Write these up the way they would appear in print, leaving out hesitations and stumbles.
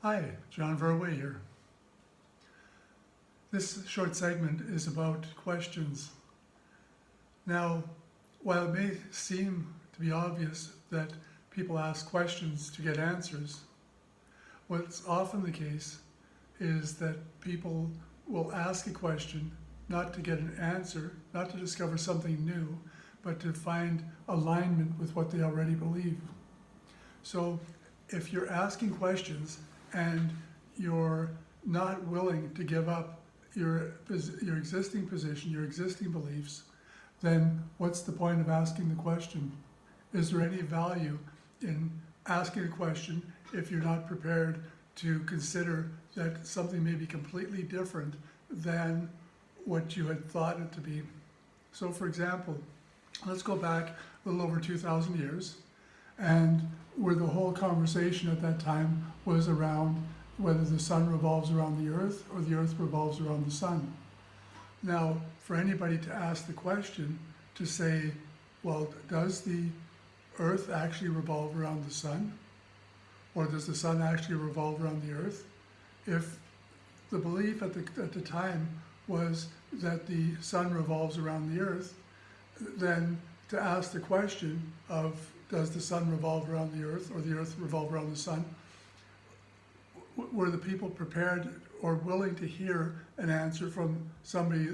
Hi, John Verway here. This short segment is about questions. Now, while it may seem to be obvious that people ask questions to get answers, what's often the case is that people will ask a question not to get an answer, not to discover something new, but to find alignment with what they already believe. So if you're asking questions and you're not willing to give up your existing position, your existing beliefs, then what's the point of asking the question? Is there any value in asking a question if you're not prepared to consider that something may be completely different than what you had thought it to be? So for example, let's go back a little over 2,000 years, and where the whole conversation at that time was around whether the sun revolves around the earth or the earth revolves around the sun. Now, for anybody to ask the question to say, well, does the earth actually revolve around the sun? Or does the sun actually revolve around the earth? If the belief at the time was that the sun revolves around the earth, then to ask the question of does the sun revolve around the earth or the earth revolve around the sun, were the people prepared or willing to hear an answer from somebody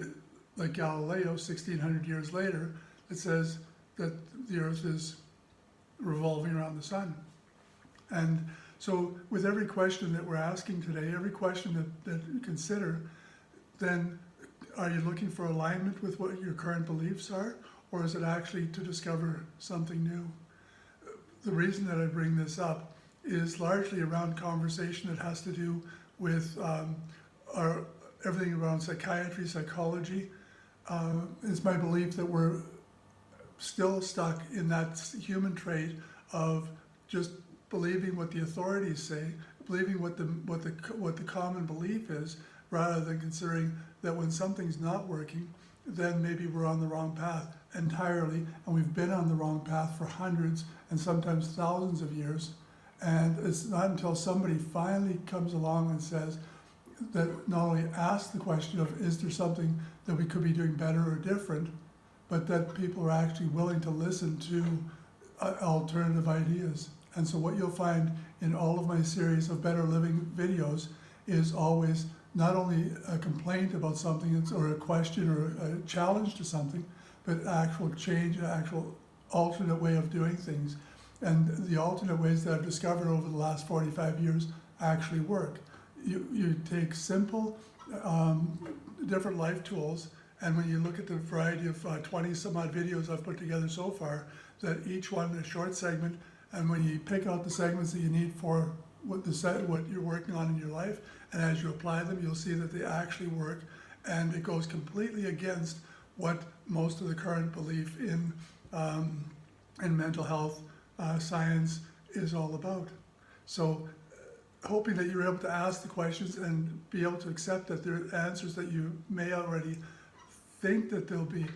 like Galileo 1,600 years later that says that the earth is revolving around the sun? And so with every question that we're asking today, every question that you consider, then are you looking for alignment with what your current beliefs are, or is it actually to discover something new? The reason that I bring this up is largely around conversation that has to do with everything around psychiatry, psychology. It's my belief that we're still stuck in that human trait of just believing what the authorities say, believing what the common belief is, rather than considering that when something's not working, then maybe we're on the wrong path entirely, and we've been on the wrong path for hundreds and sometimes thousands of years. And it's not until somebody finally comes along and says that, not only asks the question of is there something that we could be doing better or different, but that people are actually willing to listen to alternative ideas. And so what you'll find in all of my series of Better Living videos is always not only a complaint about something or a question or a challenge to something, but actual change, an actual alternate way of doing things. And the alternate ways that I've discovered over the last 45 years actually work. You take simple, different life tools, and when you look at the variety of 20 some odd videos I've put together so far, that each one a short segment, and when you pick out the segments that you need for what you're working on in your life, and as you apply them, you'll see that they actually work, and it goes completely against what most of the current belief in mental health science is all about. So hoping that you're able to ask the questions and be able to accept that there are answers that you may already think that they'll be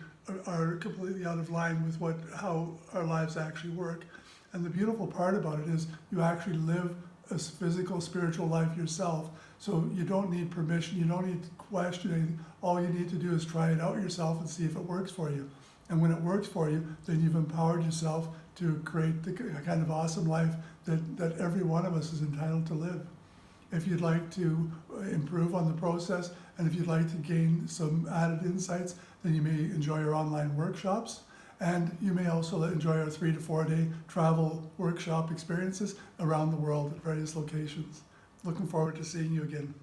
are completely out of line with how our lives actually work. And the beautiful part about it is you actually live a physical, spiritual life yourself. So you don't need permission, you don't need to question anything. All you need to do is try it out yourself and see if it works for you. And when it works for you, then you've empowered yourself to create the kind of awesome life that every one of us is entitled to live. If you'd like to improve on the process, and if you'd like to gain some added insights, then you may enjoy our online workshops. And you may also enjoy our 3 to 4 day travel workshop experiences around the world at various locations. Looking forward to seeing you again.